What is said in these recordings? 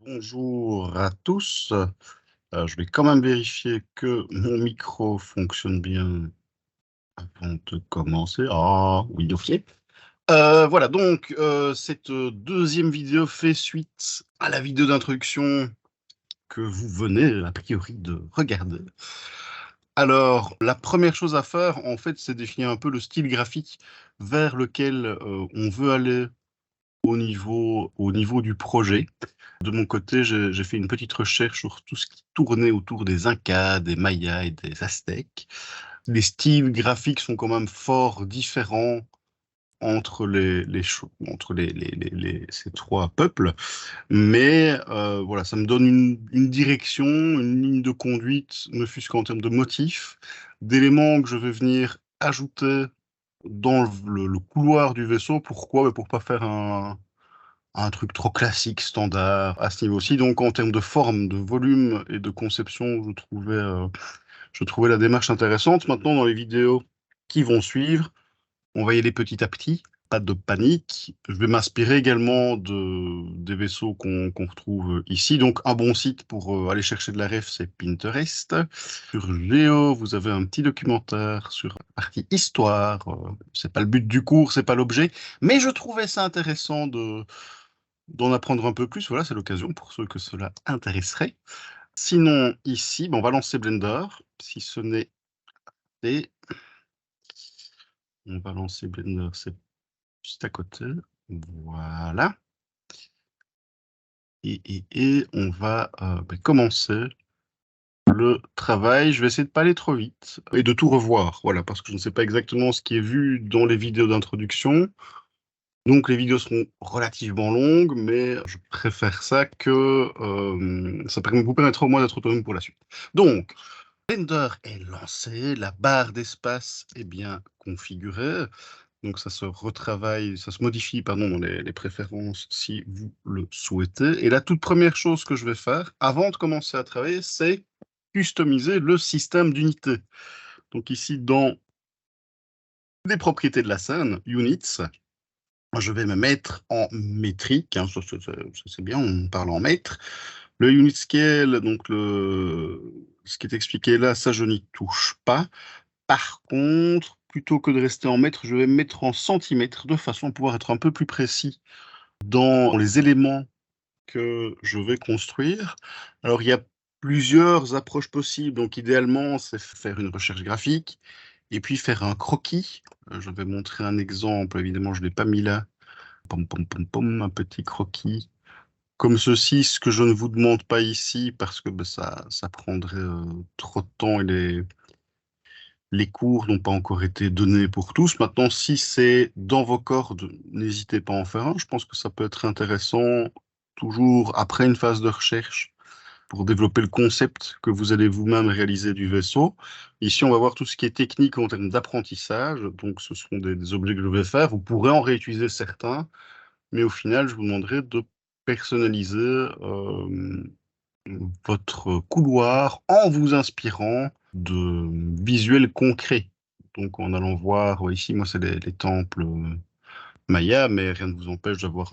Bonjour à tous. Je vais quand même vérifier que mon micro fonctionne bien avant de commencer. Ah oui, OK. Voilà donc, cette, 2e vidéo fait suite à la vidéo d'introduction que vous venez a priori de regarder. Alors, la première chose à faire, en fait, c'est définir un peu le style graphique vers lequel, on veut aller au niveau du projet. De mon côté, j'ai fait une petite recherche sur tout ce qui tournait autour des Incas, des Mayas et des Aztèques. Les styles graphiques sont quand même fort différents entre ces 3 peuples, mais voilà, ça me donne une direction, une ligne de conduite, ne fût-ce qu'en termes de motifs, d'éléments que je vais venir ajouter dans le couloir du vaisseau. Pourquoi? Bah, pour pas faire un truc trop classique, standard, à ce niveau-ci. Donc, en termes de forme, de volume et de conception, je trouvais la démarche intéressante. Maintenant, dans les vidéos qui vont suivre, on va y aller petit à petit, pas de panique. Je vais m'inspirer également des vaisseaux qu'on retrouve ici. Donc, un bon site pour aller chercher de la ref, c'est Pinterest. Sur Géo, vous avez un petit documentaire sur la partie histoire. C'est pas le but du cours, c'est pas l'objet, mais je trouvais ça intéressant d'en apprendre un peu plus. Voilà, c'est l'occasion pour ceux que cela intéresserait. Sinon, ici, on va lancer Blender. Si ce n'est fait, on va lancer Blender, c'est juste à côté. Voilà. Et on va commencer le travail. Je vais essayer de pas aller trop vite et de tout revoir. Voilà, parce que je ne sais pas exactement ce qui est vu dans les vidéos d'introduction. Donc les vidéos seront relativement longues, mais je préfère ça que ça vous permettra au moins d'être autonome pour la suite. Donc, Blender est lancé, la barre d'espace est bien configurée, donc ça se retravaille, ça se modifie pardon, dans les préférences si vous le souhaitez. Et la toute première chose que je vais faire, avant de commencer à travailler, c'est customiser le système d'unité. Donc ici, dans les propriétés de la scène, Units, je vais me mettre en métrique, hein, ça c'est bien, on parle en mètres. Le unit scale, donc ce qui est expliqué là, ça je n'y touche pas. Par contre, plutôt que de rester en mètres, je vais me mettre en centimètres de façon à pouvoir être un peu plus précis dans les éléments que je vais construire. Alors il y a plusieurs approches possibles, donc idéalement c'est faire une recherche graphique et puis faire un croquis. Je vais montrer un exemple, évidemment je ne l'ai pas mis là. Pom, pom, pom, pom, un petit croquis comme ceci, ce que je ne vous demande pas ici parce que ça prendrait trop de temps et les cours n'ont pas encore été donnés pour tous. Maintenant, si c'est dans vos cordes, n'hésitez pas à en faire un. Je pense que ça peut être intéressant, toujours après une phase de recherche, pour développer le concept que vous allez vous-même réaliser du vaisseau. Ici, on va voir tout ce qui est technique en termes d'apprentissage. Donc, ce seront des objets que je vais faire. Vous pourrez en réutiliser certains, mais au final, je vous demanderai de personnaliser votre couloir en vous inspirant de visuels concrets. Donc en allant voir, ouais, ici moi c'est les temples mayas, mais rien ne vous empêche d'avoir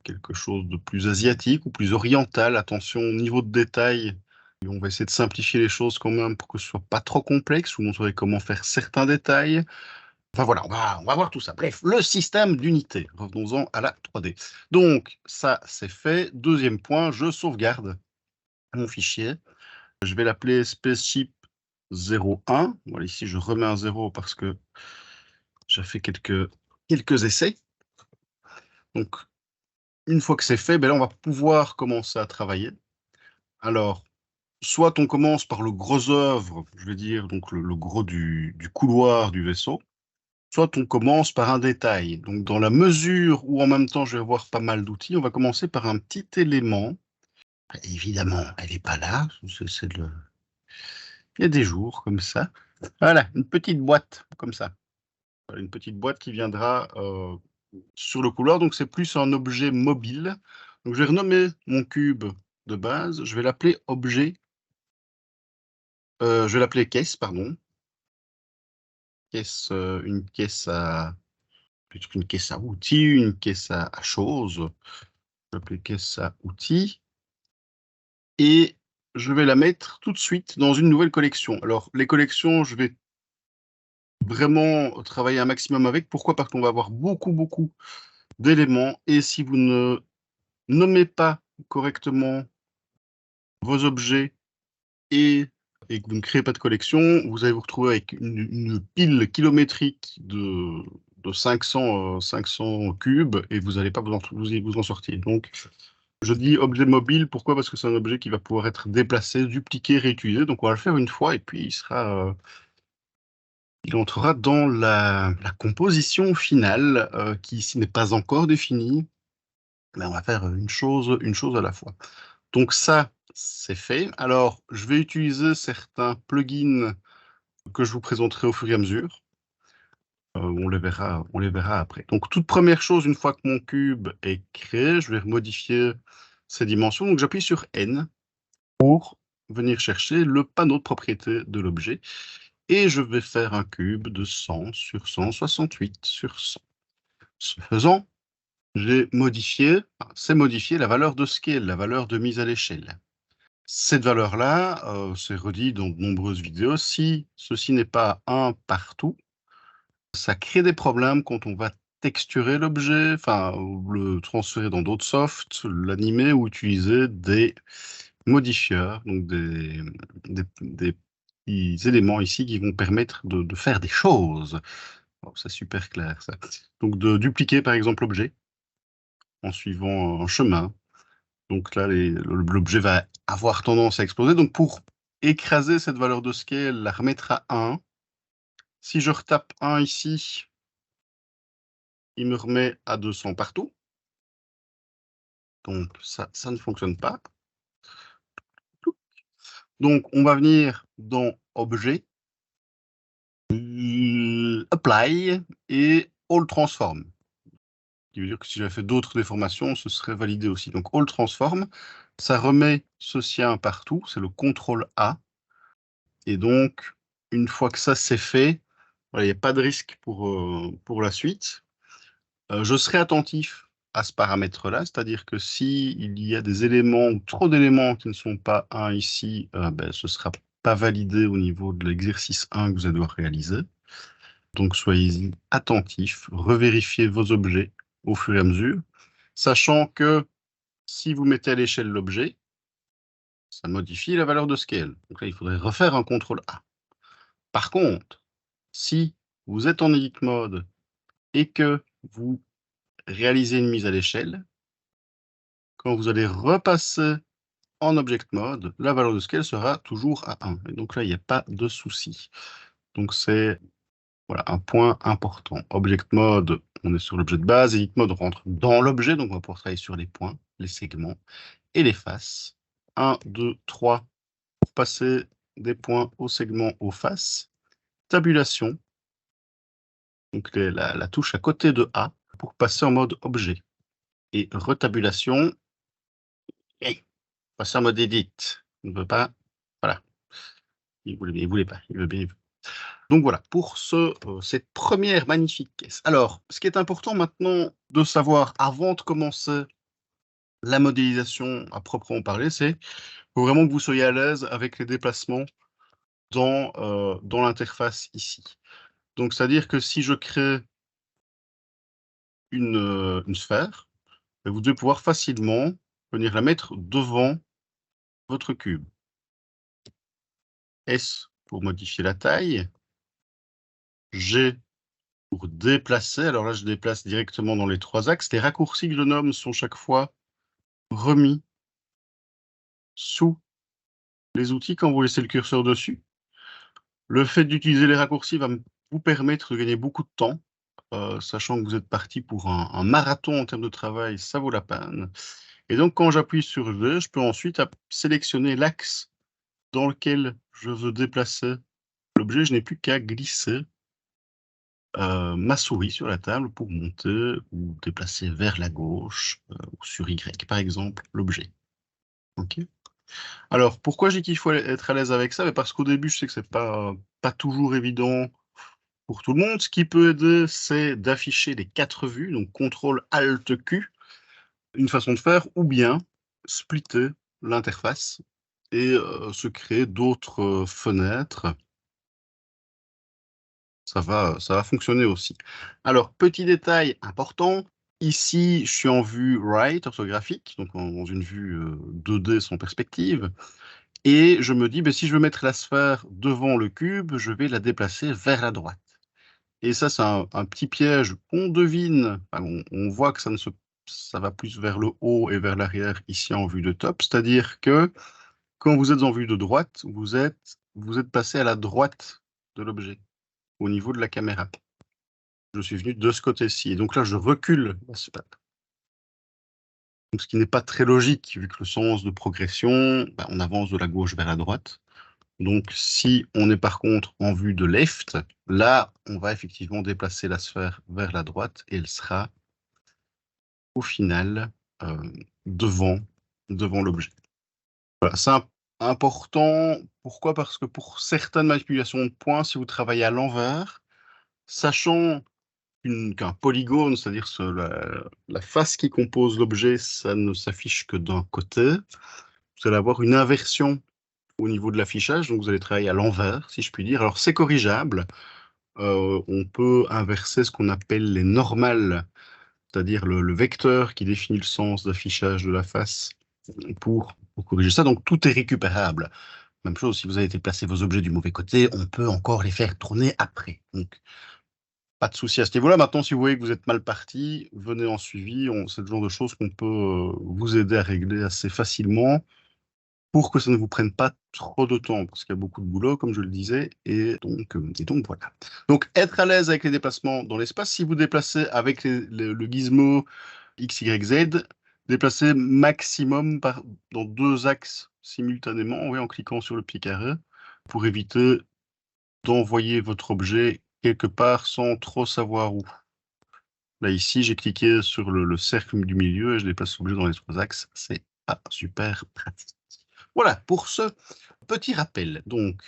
quelque chose de plus asiatique ou plus oriental. Attention au niveau de détail. Et on va essayer de simplifier les choses quand même pour que ce soit pas trop complexe. Vous montrer comment faire certains détails. Enfin voilà, on va voir tout ça. Bref, le système d'unité. Revenons-en à la 3D. Donc ça c'est fait. Deuxième point, je sauvegarde mon fichier. Je vais l'appeler spaceship 01. Voilà, ici, je remets un 0 parce que j'ai fait quelques essais. Donc, une fois que c'est fait, ben là, on va pouvoir commencer à travailler. Alors, soit on commence par le gros œuvre, je vais dire, donc le gros du couloir du vaisseau, soit on commence par un détail. Donc, dans la mesure où en même temps, je vais avoir pas mal d'outils, on va commencer par un petit élément. Évidemment, elle n'est pas là. Il y a des jours comme ça. Voilà, une petite boîte comme ça. Voilà, une petite boîte qui viendra sur le couloir. Donc, c'est plus un objet mobile. Donc, je vais renommer mon cube de base. Je vais l'appeler objet. Je vais l'appeler caisse, pardon. Caisse, une caisse à plutôt qu'une caisse à outils, une caisse à choses. Je vais l'appeler caisse à outils. et je vais la mettre tout de suite dans une nouvelle collection. Alors, les collections, je vais vraiment travailler un maximum avec. Pourquoi? Parce qu'on va avoir beaucoup d'éléments, et si vous ne nommez pas correctement vos objets et que vous ne créez pas de collection, vous allez vous retrouver avec une pile kilométrique de 500 cubes, et vous n'allez pas vous en sortir. Donc, je dis objet mobile, pourquoi? Parce que c'est un objet qui va pouvoir être déplacé, dupliqué, réutilisé. Donc, on va le faire une fois, et puis il entrera dans la composition finale, qui ici n'est pas encore définie, mais on va faire une chose à la fois. Donc ça, c'est fait. Alors, je vais utiliser certains plugins que je vous présenterai au fur et à mesure. On les verra après. Donc, toute première chose, une fois que mon cube est créé, je vais modifier ses dimensions. Donc, j'appuie sur N pour venir chercher le panneau de propriété de l'objet. Et je vais faire un cube de 100 sur 168 sur 100. Ce faisant, c'est modifié la valeur de scale, la valeur de mise à l'échelle. Cette valeur-là, c'est redit dans de nombreuses vidéos, si ceci n'est pas 1 partout, ça crée des problèmes quand on va texturer l'objet, enfin, le transférer dans d'autres softs, l'animer ou utiliser des modifieurs, donc des petits éléments ici qui vont permettre de faire des choses. Bon, c'est super clair, ça. Donc, de dupliquer, par exemple, l'objet en suivant un chemin. Donc là, l'objet va avoir tendance à exploser. Donc, pour écraser cette valeur de scale, la remettre à 1. Si je retape 1 ici, il me remet à 200 partout. Donc, ça ne fonctionne pas. Donc, on va venir dans Objet, Apply et All Transform. Ce qui veut dire que si j'avais fait d'autres déformations, ce serait validé aussi. Donc, All Transform, ça remet ceci à 1 partout. C'est le CTRL A. Et donc, une fois que ça c'est fait, voilà, il n'y a pas de risque pour la suite. Je serai attentif à ce paramètre-là, c'est-à-dire que s'il y a des éléments ou trop d'éléments qui ne sont pas 1 ici, ce ne sera pas validé au niveau de l'exercice 1 que vous allez devoir réaliser. Donc soyez attentifs, revérifiez vos objets au fur et à mesure, sachant que si vous mettez à l'échelle l'objet, ça modifie la valeur de scale. Donc là, il faudrait refaire un CTRL A. Par contre, si vous êtes en edit mode et que vous réalisez une mise à l'échelle, quand vous allez repasser en object mode, la valeur de scale sera toujours à 1. Et donc là, il n'y a pas de souci. Donc c'est voilà, un point important. Object mode, on est sur l'objet de base. Edit mode, on rentre dans l'objet. Donc on va pouvoir travailler sur les points, les segments et les faces. 1, 2, 3 pour passer des points aux segments, aux faces. Tabulation. Donc la touche à côté de A pour passer en mode objet. Et retabulation, et passer en mode edit. Il ne veut pas, voilà. Il voulait pas, il veut bien. Donc voilà, pour cette première magnifique caisse. Alors, ce qui est important maintenant de savoir avant de commencer la modélisation à proprement parler, c'est faut vraiment que vous soyez à l'aise avec les déplacements dans l'interface ici. Donc, c'est-à-dire que si je crée une sphère, vous devez pouvoir facilement venir la mettre devant votre cube. S pour modifier la taille. G pour déplacer. Alors là, je déplace directement dans les 3 axes. Les raccourcis que je nomme sont chaque fois remis sous les outils quand vous laissez le curseur dessus. Le fait d'utiliser les raccourcis va vous permettre de gagner beaucoup de temps, sachant que vous êtes parti pour un marathon en termes de travail, ça vaut la peine. Et donc, quand j'appuie sur G, je peux ensuite sélectionner l'axe dans lequel je veux déplacer l'objet. Je n'ai plus qu'à glisser ma souris sur la table pour monter ou déplacer vers la gauche ou sur Y, par exemple, l'objet. OK. Alors, pourquoi je dis qu'il faut être à l'aise avec ça? Parce qu'au début, je sais que c'est pas toujours évident pour tout le monde. Ce qui peut aider, c'est d'afficher les 4 vues, donc CTRL-ALT-Q, une façon de faire, ou bien splitter l'interface et se créer d'autres fenêtres. Ça va fonctionner aussi. Alors, petit détail important, ici, je suis en vue right, orthographique, donc dans une vue 2D sans perspective. Et je me dis, ben, si je veux mettre la sphère devant le cube, je vais la déplacer vers la droite. Et ça, c'est un petit piège qu'on devine. Enfin, on voit que ça va plus vers le haut et vers l'arrière ici en vue de top. C'est-à-dire que quand vous êtes en vue de droite, vous êtes passé à la droite de l'objet, au niveau de la caméra. Je suis venu de ce côté-ci. Et donc là, je recule la sphère. Donc, ce qui n'est pas très logique, vu que le sens de progression, ben, on avance de la gauche vers la droite. Donc, si on est par contre en vue de left, là, on va effectivement déplacer la sphère vers la droite et elle sera au final devant l'objet. Voilà, c'est important. Pourquoi? Parce que pour certaines manipulations de points, si vous travaillez à l'envers, sachant qu'un polygone, c'est-à-dire la face qui compose l'objet, ça ne s'affiche que d'un côté, vous allez avoir une inversion au niveau de l'affichage, donc vous allez travailler à l'envers, si je puis dire. Alors c'est corrigeable, on peut inverser ce qu'on appelle les normales, c'est-à-dire le vecteur qui définit le sens d'affichage de la face pour corriger ça, donc tout est récupérable. Même chose, si vous avez déplacé vos objets du mauvais côté, on peut encore les faire tourner après. Donc, pas de souci à ce niveau-là. Maintenant, si vous voyez que vous êtes mal parti, venez en suivi. C'est le genre de choses qu'on peut vous aider à régler assez facilement pour que ça ne vous prenne pas trop de temps, parce qu'il y a beaucoup de boulot, comme je le disais, et donc voilà. Donc, être à l'aise avec les déplacements dans l'espace. Si vous déplacez avec le gizmo X, Y, Z, déplacez maximum dans 2 axes simultanément, oui, en cliquant sur le petit carré, pour éviter d'envoyer votre objet quelque part sans trop savoir où. Là, ici, j'ai cliqué sur le cercle du milieu et je déplace l'objet dans les 3 axes. C'est pas super pratique. Voilà, pour ce petit rappel. Donc,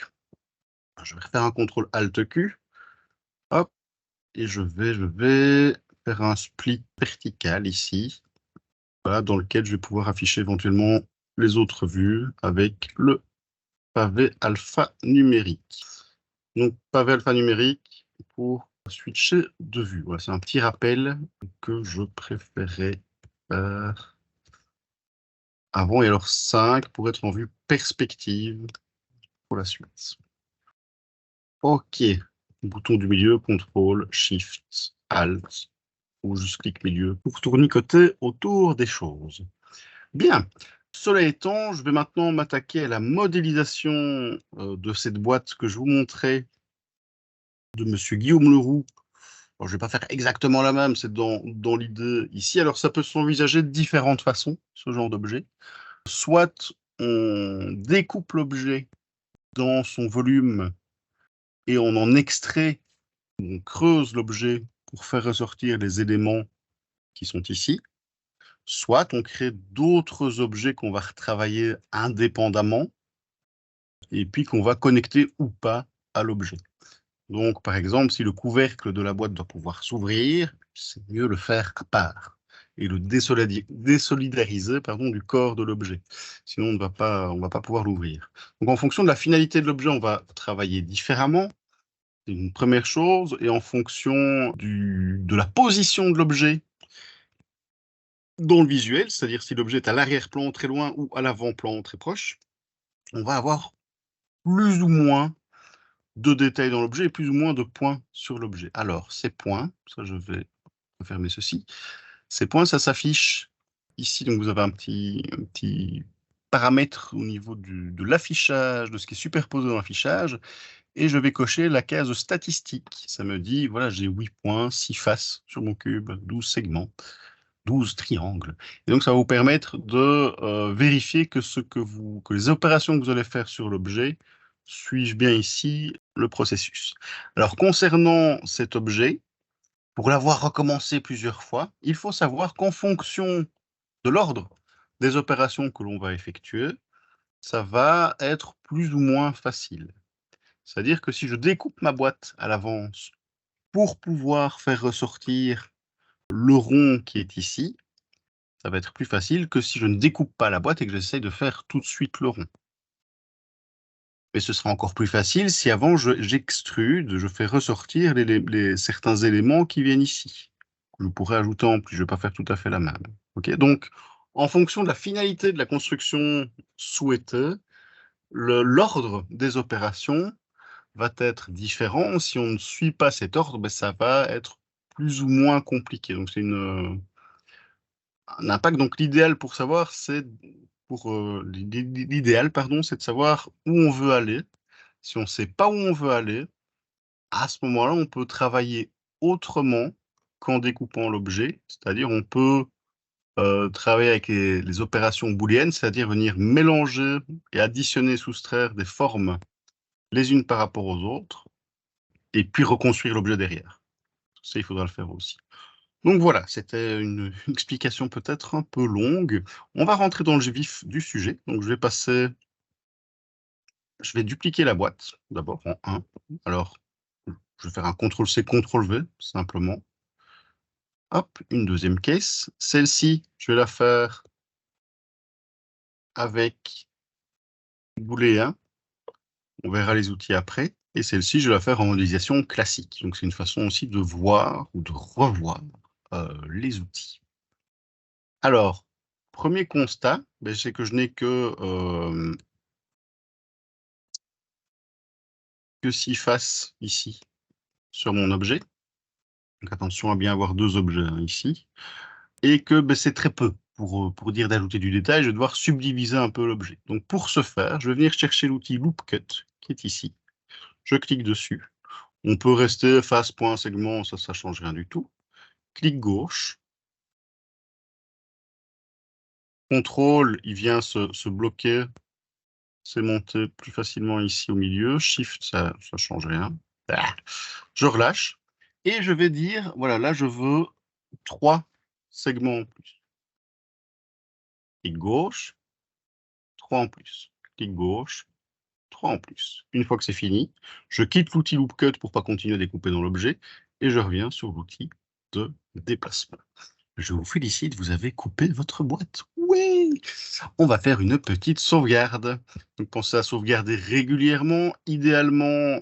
je vais refaire un CTRL ALT Q. Hop, et je vais faire un split vertical ici. Voilà, dans lequel je vais pouvoir afficher éventuellement les autres vues avec le pavé alphanumérique. Donc, pavé alphanumérique pour switcher de vue. Voilà, c'est un petit rappel que je préférais faire avant. Et alors 5 pour être en vue perspective pour la suite. OK. Bouton du milieu, CTRL, SHIFT, ALT, ou juste clic milieu pour tournicoter autour des choses. Bien. Cela étant, je vais maintenant m'attaquer à la modélisation de cette boîte que je vous montrais de Monsieur Guillaume Leroux. Alors, je ne vais pas faire exactement la même, c'est dans l'idée ici. Alors, ça peut s'envisager de différentes façons, ce genre d'objet. Soit on découpe l'objet dans son volume et on en extrait, on creuse l'objet pour faire ressortir les éléments qui sont ici. Soit on crée d'autres objets qu'on va retravailler indépendamment et puis qu'on va connecter ou pas à l'objet. Donc, par exemple, si le couvercle de la boîte doit pouvoir s'ouvrir, c'est mieux le faire à part et le désolidariser du corps de l'objet. Sinon, on ne va pas pouvoir l'ouvrir. Donc, en fonction de la finalité de l'objet, on va travailler différemment. C'est une première chose. Et en fonction de la position de l'objet dans le visuel, c'est-à-dire si l'objet est à l'arrière-plan très loin ou à l'avant-plan très proche, on va avoir plus ou moins de détails dans l'objet et plus ou moins de points sur l'objet. Alors, ces points, ça je vais fermer ceci, ces points, ça s'affiche ici. Donc, vous avez un petit paramètre au niveau de l'affichage, de ce qui est superposé dans l'affichage, et je vais cocher la case statistique. Ça me dit, voilà, j'ai 8 points, 6 faces sur mon cube, 12 segments, 12 triangles. Et donc, ça va vous permettre de vérifier que les opérations que vous allez faire sur l'objet suivent bien ici le processus. Alors, concernant cet objet, pour l'avoir recommencé plusieurs fois, il faut savoir qu'en fonction de l'ordre des opérations que l'on va effectuer, ça va être plus ou moins facile. C'est-à-dire que si je découpe ma boîte à l'avance pour pouvoir faire ressortir le rond qui est ici, ça va être plus facile que si je ne découpe pas la boîte et que j'essaye de faire tout de suite le rond. Mais ce sera encore plus facile si avant j'extrude, je fais ressortir certains éléments qui viennent ici. Je pourrais ajouter en plus, je ne vais pas faire tout à fait la même. Okay, donc, en fonction de la finalité de la construction souhaitée, l'ordre des opérations va être différent. Si on ne suit pas cet ordre, ben, ça va être plus ou moins compliqué. Donc, c'est un impact. Donc, l'idéal pour savoir, c'est l'idéal, pardon, c'est de savoir où on veut aller. Si on ne sait pas où on veut aller, à ce moment-là, on peut travailler autrement qu'en découpant l'objet. C'est-à-dire, on peut travailler avec les opérations booléennes, c'est-à-dire venir mélanger et additionner, soustraire des formes les unes par rapport aux autres, et puis reconstruire l'objet derrière. Ça, il faudra le faire aussi. Donc voilà, c'était une explication peut-être un peu longue. On va rentrer dans le vif du sujet. Donc je vais dupliquer la boîte, d'abord en 1. Alors, je vais faire un CTRL-C, CTRL-V, simplement. Hop, une deuxième case. Celle-ci, je vais la faire avec booléen. On verra les outils après. Et celle-ci, je vais la faire en modélisation classique. Donc, c'est une façon aussi de voir ou de revoir les outils. Alors, premier constat, ben, c'est que je n'ai que 6 faces ici sur mon objet. Donc, attention à bien avoir 2 objets ici. Et que ben, c'est très peu. Pour dire d'ajouter du détail, je vais devoir subdiviser un peu l'objet. Donc, pour ce faire, je vais venir chercher l'outil Loop Cut, qui est ici. Je clique dessus. On peut rester face, point, segment, ça ne change rien du tout. Clic gauche. CTRL, il vient se bloquer. C'est monté plus facilement ici au milieu. Shift, ça ne change rien. Ah. Je relâche. Et je vais dire, voilà, là, je veux 3 segments en plus. Clic gauche, 3 en plus. Clic gauche, 3 en plus. Une fois que c'est fini, je quitte l'outil Loop Cut pour ne pas continuer à découper dans l'objet et je reviens sur l'outil de déplacement. Je vous félicite, vous avez coupé votre boîte. Oui! On va faire une petite sauvegarde. Donc, pensez à sauvegarder régulièrement, idéalement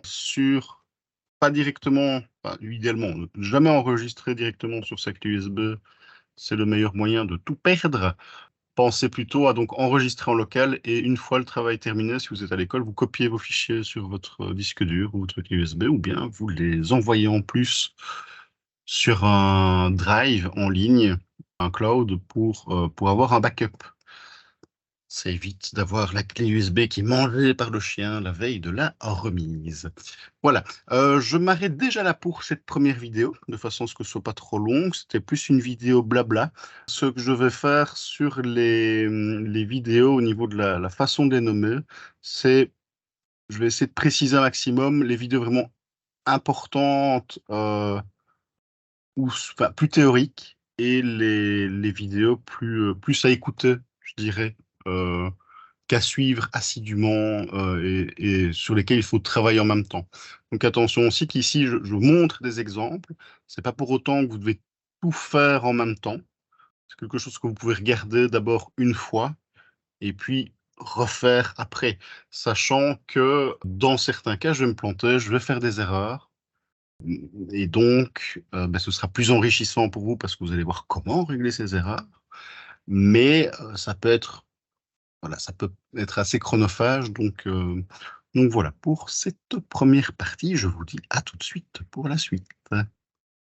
pas directement, idéalement, ne jamais enregistrer directement sur sa clé USB. C'est le meilleur moyen de tout perdre. Pensez plutôt à donc enregistrer en local et une fois le travail terminé, si vous êtes à l'école, vous copiez vos fichiers sur votre disque dur ou votre clé USB ou bien vous les envoyez en plus sur un drive en ligne, un cloud pour avoir un backup. Ça évite d'avoir la clé USB qui est mangée par le chien la veille de la remise. Voilà, je m'arrête déjà là pour cette première vidéo, de façon à ce que ce soit pas trop long. C'était plus une vidéo blabla. Ce que je vais faire sur les vidéos au niveau de la façon de les nommer, c'est je vais essayer de préciser un maximum les vidéos vraiment importantes ou enfin, plus théoriques et les vidéos plus à écouter, je dirais. Qu'à suivre assidûment et sur lesquels il faut travailler en même temps. Donc attention aussi qu'ici, je montre des exemples. C'est pas pour autant que vous devez tout faire en même temps. C'est quelque chose que vous pouvez regarder d'abord une fois et puis refaire après, sachant que dans certains cas, je vais me planter, je vais faire des erreurs. Et donc, ben, ce sera plus enrichissant pour vous parce que vous allez voir comment régler ces erreurs. Mais ça peut être voilà, ça peut être assez chronophage. Donc voilà, pour cette première partie, je vous dis à tout de suite pour la suite.